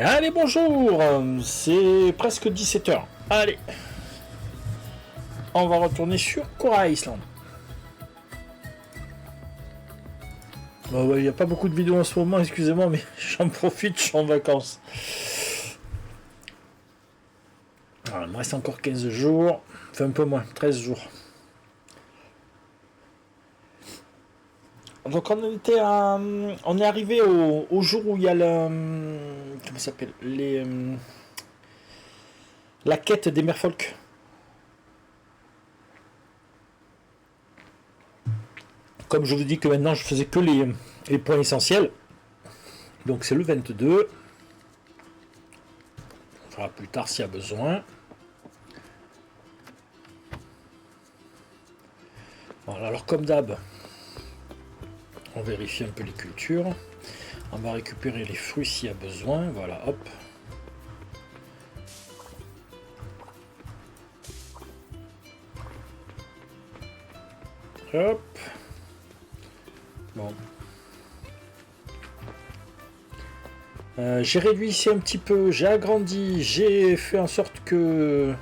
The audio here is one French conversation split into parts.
Allez, bonjour, c'est presque 17h. Allez, on va retourner sur Cora Island. Bon, il n'y a pas beaucoup de vidéos en ce moment, excusez-moi, mais j'en profite, je suis en vacances. Alors, il me reste encore 15 jours, enfin un peu moins, 13 jours. Donc on est arrivé au jour où il y a comment ça s'appelle, la quête des merfolk. Comme je vous dis que maintenant je faisais que les points essentiels. Donc c'est le 22. On fera plus tard s'il y a besoin. Voilà, alors comme d'hab, on vérifie un peu les cultures. On va récupérer les fruits s'il y a besoin. Voilà, hop. Hop. Bon. J'ai réduit ici un petit peu, j'ai agrandi, j'ai fait en sorte que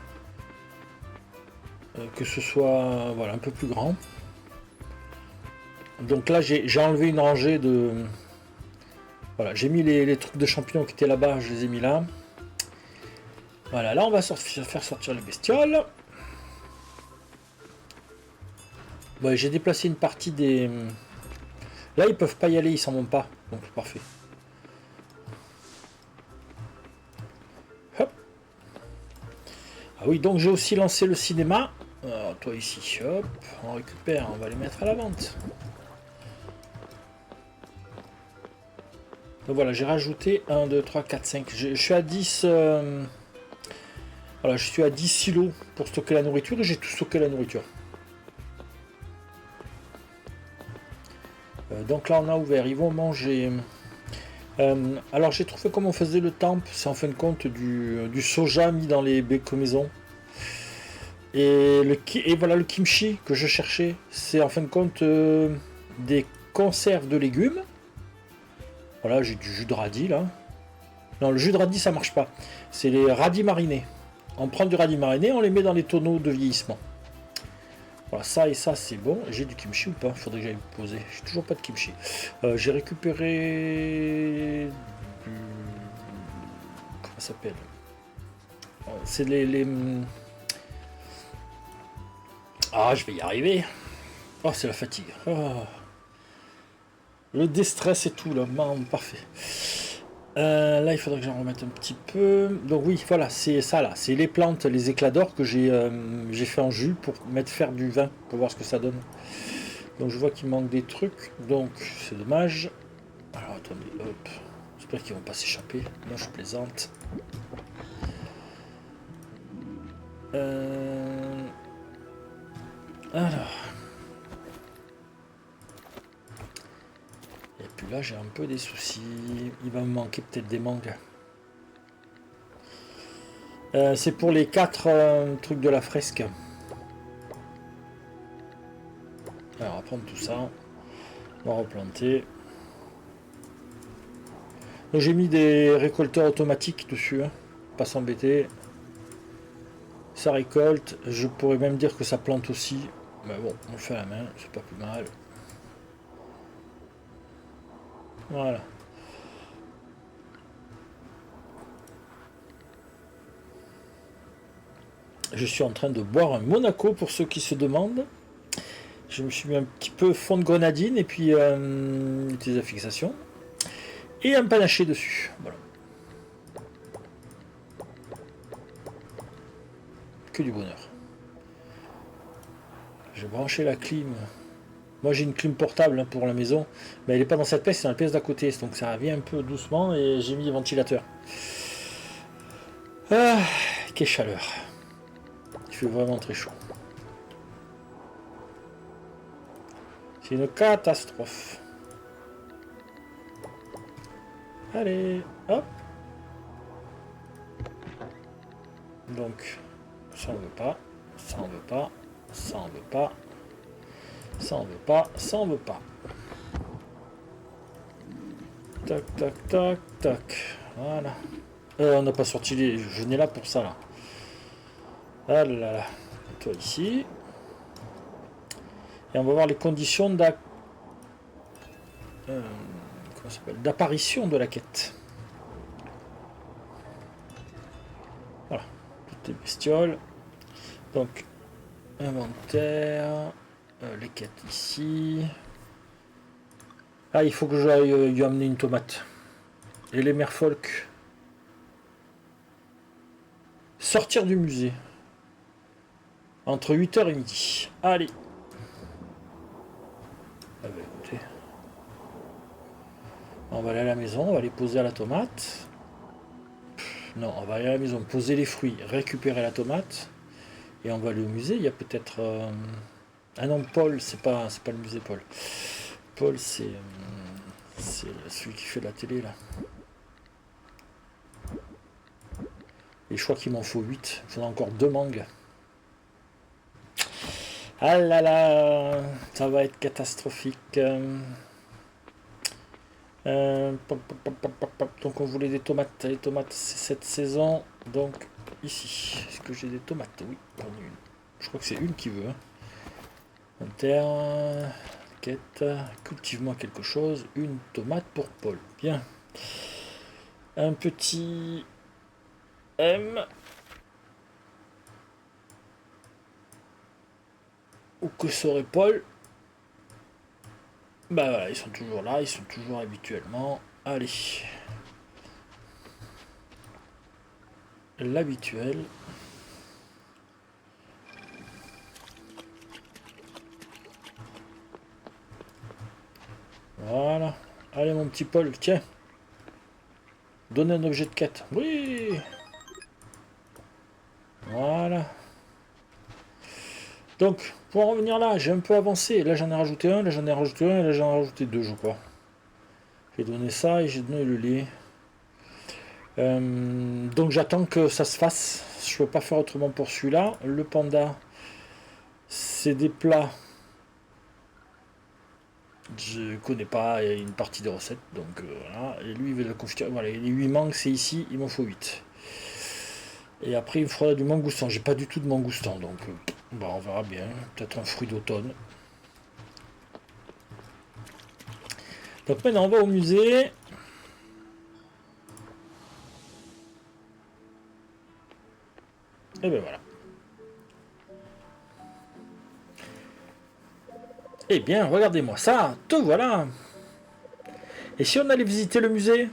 ce soit voilà, un peu plus grand. Donc là j'ai enlevé une rangée de... Voilà, j'ai mis les trucs de champignons qui étaient là-bas, je les ai mis là. Voilà, là on va faire sortir les bestioles. Bon, j'ai déplacé une partie des... Là ils peuvent pas y aller, ils s'en vont pas, donc c'est parfait. Hop. Ah oui, donc j'ai aussi lancé le cinéma. Alors, toi ici, hop, on récupère, on va les mettre à la vente. Donc voilà, j'ai rajouté 1, 2, 3, 4, 5. Je suis à 10. Voilà, je suis à 10 silos pour stocker la nourriture et j'ai tout stocké la nourriture. Donc là, on a ouvert, ils vont manger. Alors j'ai trouvé comment on faisait le temple, c'est en fin de compte du soja mis dans les bécomaisons. Et voilà le kimchi que je cherchais, c'est en fin de compte des conserves de légumes. Voilà, j'ai du jus de radis là. Non, le jus de radis ça marche pas. C'est les radis marinés. On prend du radis mariné, on les met dans les tonneaux de vieillissement. Voilà, ça et ça c'est bon. J'ai du kimchi ou pas? Faudrait que j'aille me poser. J'ai toujours pas de kimchi. J'ai récupéré du... Comment ça s'appelle? C'est les... Ah, je vais y arriver. Oh, c'est la fatigue. Oh. Le déstress et tout là, parfait. Là, il faudrait que j'en remette un petit peu. Donc oui, voilà, c'est ça là. C'est les plantes, les éclats d'or que j'ai fait en jus pour faire du vin, pour voir ce que ça donne. Donc je vois qu'il manque des trucs, donc c'est dommage. Alors attendez, hop. J'espère qu'ils vont pas s'échapper. Non, je plaisante. Alors. Et puis là, j'ai un peu des soucis. Il va me manquer peut-être des mangues. C'est pour les 4 trucs de la fresque. Alors, on va prendre tout ça. On va replanter. Donc, j'ai mis des récolteurs automatiques dessus. Hein. Pas s'embêter. Ça récolte. Je pourrais même dire que ça plante aussi. Mais bon, on le fait à la main. C'est pas plus mal. Voilà. Je suis en train de boire un Monaco pour ceux qui se demandent. Je me suis mis un petit peu fond de grenadine et puis des fixations. Et un panaché dessus. Voilà. Que du bonheur. J'ai branché la clim. Moi j'ai une clim portable pour la maison, mais elle n'est pas dans cette pièce, c'est dans la pièce d'à côté, donc ça vient un peu doucement et j'ai mis des ventilateurs. Ah, quelle chaleur. Il fait vraiment très chaud. C'est une catastrophe. Allez, hop. Donc, ça on veut pas, ça on veut pas, ça on veut pas. Ça on veut pas, ça on veut pas. Tac, tac, tac, tac. Voilà. On n'a pas sorti les... Je venais là pour ça, là. Ah là là. Toi ici. Et on va voir les conditions d'apparition de la quête. Voilà. Toutes les bestioles. Donc, inventaire. Les quêtes ici. Ah, il faut que j'aille lui amener une tomate. Et les merfolk. Sortir du musée. Entre 8h et midi. Allez. Ah bah écoutez. On va aller à la maison, on va les poser à la tomate. Non, on va aller à la maison, poser les fruits, récupérer la tomate. Et on va aller au musée. Il y a peut-être... Ah non, Paul, c'est pas le musée Paul. Paul, c'est celui qui fait la télé, là. Et je crois qu'il m'en faut 8. J'en ai encore 2 mangues. Ah là là, ça va être catastrophique. Donc on voulait des tomates. Les tomates, c'est cette saison. Donc ici, est-ce que j'ai des tomates? Oui, j'en ai une. Je crois que c'est une qui veut. Inter, quête, cultive-moi quelque chose. Une tomate pour Paul. Bien. Un petit M. Où que serait Paul? Bah voilà, ils sont toujours là, ils sont toujours habituellement. Allez. L'habituel. Voilà. Allez mon petit Paul, tiens. Donne un objet de quête. Oui. Voilà. Donc, pour en revenir là, j'ai un peu avancé. Là, j'en ai rajouté un, là, j'en ai rajouté un, et là, j'en ai rajouté 2, je crois. J'ai donné ça et j'ai donné le lait. Donc, j'attends que ça se fasse. Je peux pas faire autrement pour celui-là. Le panda, c'est des plats. Je connais pas une partie des recettes. Donc, voilà. Et lui, il veut la confiture. Voilà, les 8 mangues, c'est ici. Il m'en faut 8. Et après, il me faudra du mangoustan. J'ai pas du tout de mangoustan. Donc, bah, on verra bien. Peut-être un fruit d'automne. Donc maintenant on va au musée. Et ben voilà. Eh bien, regardez-moi ça, te voilà. Et si on allait visiter le musée?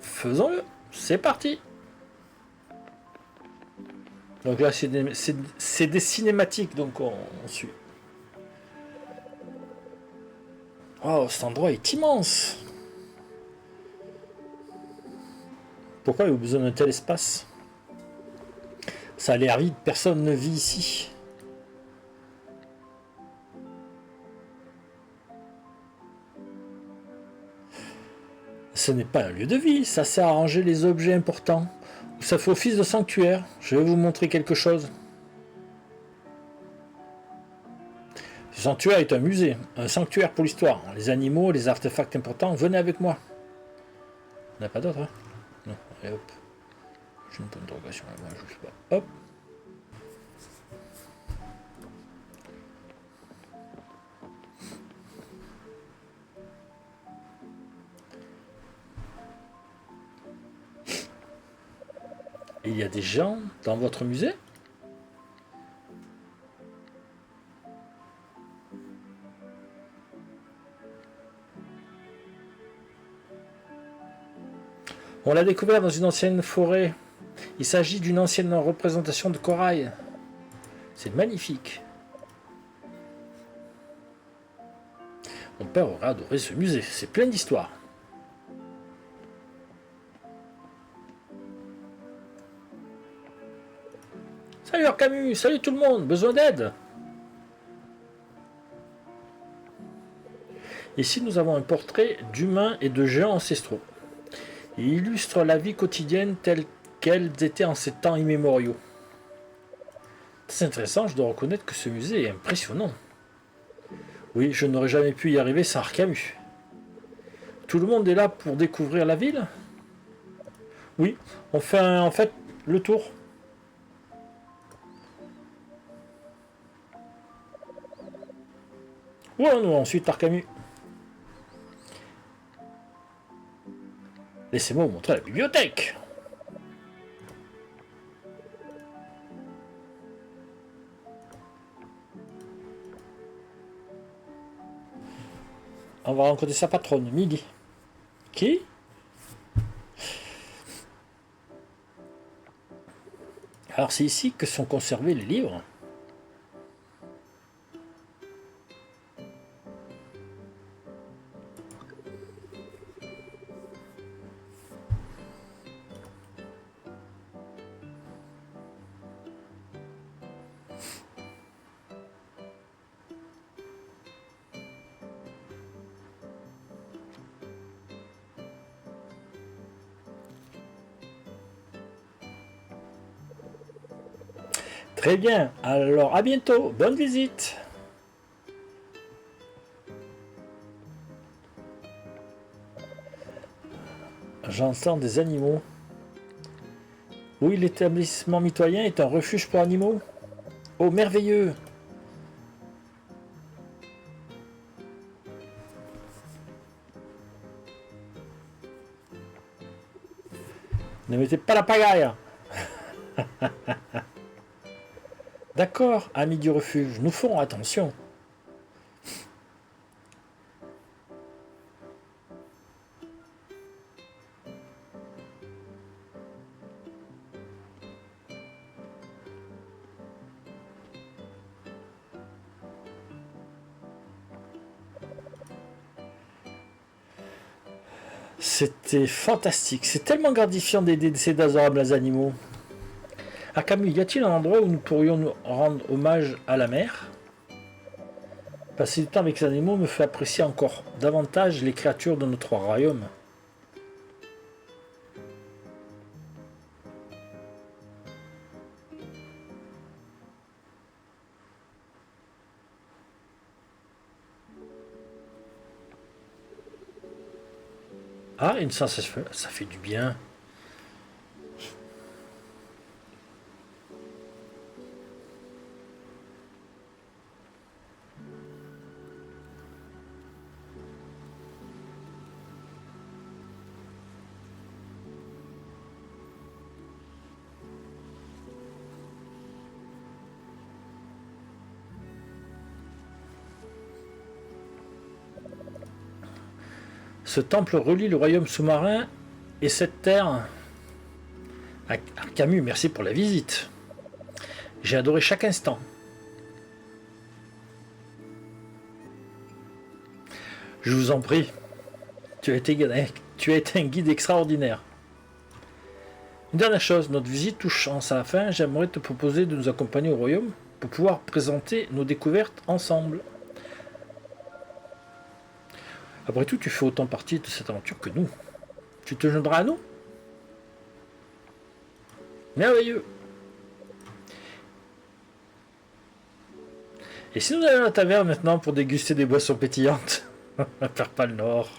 Faisons-le, c'est parti. Donc là, c'est des cinématiques, donc on suit. Oh, cet endroit est immense. Pourquoi il y a besoin d'un tel espace? Ça a l'air vide, personne ne vit ici. Ce n'est pas un lieu de vie, ça sert à ranger les objets importants. Ça fait office de sanctuaire. Je vais vous montrer quelque chose. Ce sanctuaire est un musée, un sanctuaire pour l'histoire. Les animaux, les artefacts importants, venez avec moi. On n'a pas d'autre, hein? Non, allez hop. J'ai une bonne interrogation, moi je sais pas. Hop. Et il y a des gens dans votre musée? On l'a découvert dans une ancienne forêt. Il s'agit d'une ancienne représentation de corail. C'est magnifique. Mon père aurait adoré ce musée. C'est plein d'histoires. Salut Camus, salut tout le monde, besoin d'aide? Ici nous avons un portrait d'humains et de géants ancestraux. Il illustre la vie quotidienne telle qu'elles étaient en ces temps immémoriaux. C'est intéressant, je dois reconnaître que ce musée est impressionnant. Oui, je n'aurais jamais pu y arriver sans Arcamus. Tout le monde est là pour découvrir la ville? Oui, on fait en fait le tour. Ouais, non, ensuite Arcamus. Laissez-moi vous montrer la bibliothèque. On va rencontrer sa patronne, Midi. Qui? Alors c'est ici que sont conservés les livres. Très bien, alors à bientôt, bonne visite. J'entends des animaux. Oui, l'établissement mitoyen est un refuge pour animaux. Oh, merveilleux! Ne mettez pas la pagaille! D'accord, amis du refuge, nous ferons attention. C'était fantastique, c'est tellement gratifiant d'aider ces adorables animaux. Ah Camus, y a-t-il un endroit où nous pourrions nous rendre hommage à la mer? Passer du temps avec ces animaux me fait apprécier encore davantage les créatures de notre royaume. Ah, une sensation, ça fait du bien. Ce temple relie le royaume sous-marin et cette terre. Ah, Camus, merci pour la visite. J'ai adoré chaque instant. Je vous en prie. Tu as été un guide extraordinaire. Une dernière chose, notre visite touche à sa fin. J'aimerais te proposer de nous accompagner au royaume pour pouvoir présenter nos découvertes ensemble. Après tout, tu fais autant partie de cette aventure que nous. Tu te joindras à nous? Merveilleux. Et si nous allions à la taverne maintenant pour déguster des boissons pétillantes? Perds pas le nord.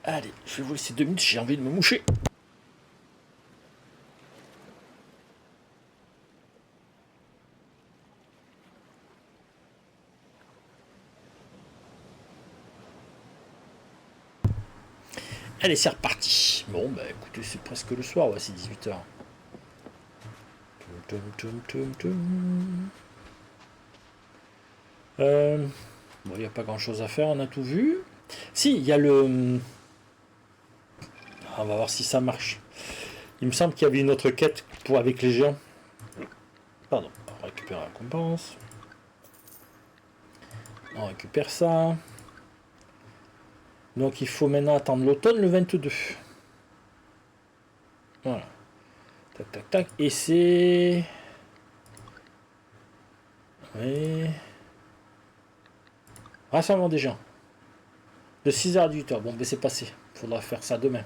Allez, je vais vous laisser 2 minutes, j'ai envie de me moucher. Allez, c'est reparti. Bon, bah écoutez, c'est presque le soir, ouais, c'est 18h. Bon, il n'y a pas grand chose à faire, on a tout vu. Si, il y a le. On va voir si ça marche. Il me semble qu'il y avait une autre quête pour avec les géants. Pardon, on récupère la récompense. On récupère ça. Donc il faut maintenant attendre l'automne le 22. Voilà. Tac, tac, tac. Et c'est... Oui. Rassemblement des gens. De 6h à 18h. Bon, ben c'est passé. Il faudra faire ça demain.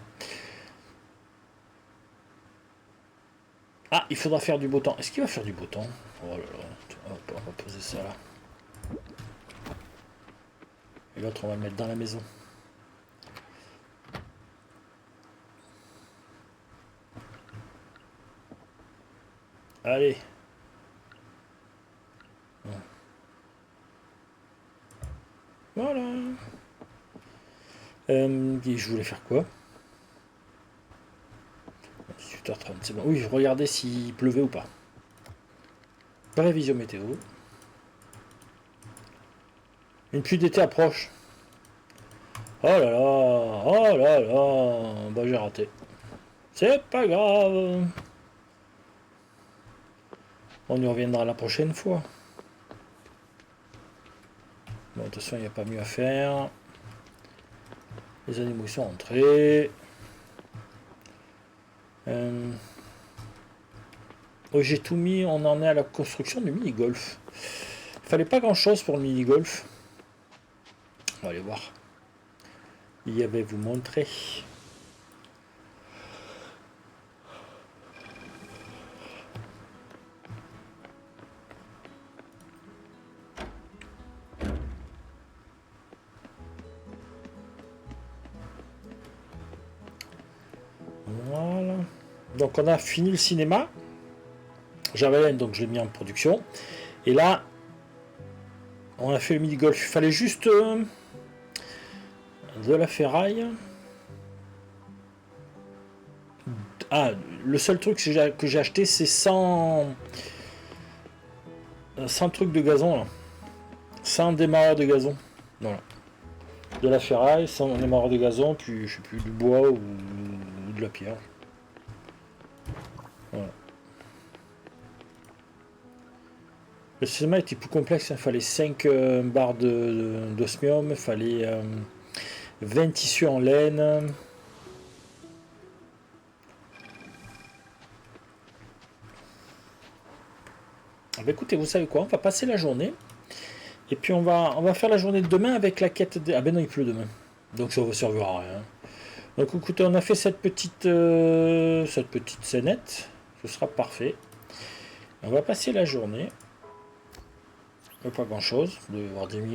Ah, il faudra faire du beau temps. Est-ce qu'il va faire du beau temps? Oh là là. Hop, on va poser ça là. Et l'autre, on va le mettre dans la maison. Allez. Voilà. Je voulais faire quoi? 18h30, c'est bon. Oui, je regardais s'il pleuvait ou pas. Prévision météo. Une pluie d'été approche. Oh là là, oh là là, bah j'ai raté. C'est pas grave. On y reviendra la prochaine fois. Bon, de toute façon, il n'y a pas mieux à faire. Les animaux sont entrés. Oh, j'ai tout mis, on en est à la construction du mini-golf. Il fallait pas grand-chose pour le mini-golf. On va aller voir. Il y avait vous montrer. Voilà. Donc on a fini le cinéma. J'avais donc je l'ai mis en production. Et là, on a fait le mini-golf. Il fallait juste de la ferraille. Ah, le seul truc que j'ai acheté, c'est 100 trucs de gazon. Là. 100 démarreurs de gazon. Voilà. De la ferraille, 100 démarreurs de gazon, puis je sais plus, du bois ou de la pierre. Voilà. Le cinéma était plus complexe, il fallait 5 barres d'osmium, il fallait 20 tissus en laine. Ah bah écoutez, vous savez quoi, on va passer la journée, et puis on va faire la journée de demain avec la quête Ah ben non, il pleut demain, donc ça ne servira à rien. Donc écoutez, on a fait cette petite scénette, ce sera parfait. On va passer la journée. Pas grand chose, il doit y avoir 10 000.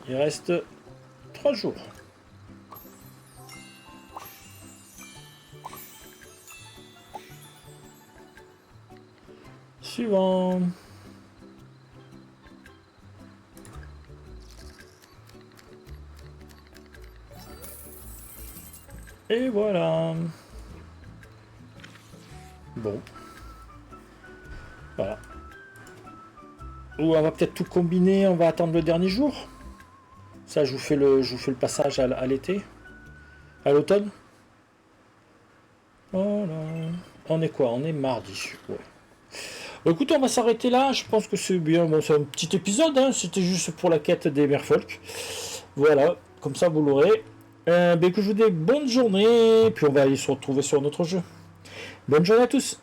Il reste 3 jours. Suivant. Et voilà. Bon. Voilà. Ou on va peut-être tout combiner, on va attendre le dernier jour. Ça, je vous fais le passage à l'été. À l'automne. Voilà. On est quoi? On est mardi. Ouais. Bon, écoutez, on va s'arrêter là. Je pense que c'est bien. Bon, c'est un petit épisode. Hein. C'était juste pour la quête des merfolk. Voilà. Comme ça, vous l'aurez. Que je vous dis bonne journée. Puis on va aller se retrouver sur notre jeu. Bonne journée à tous.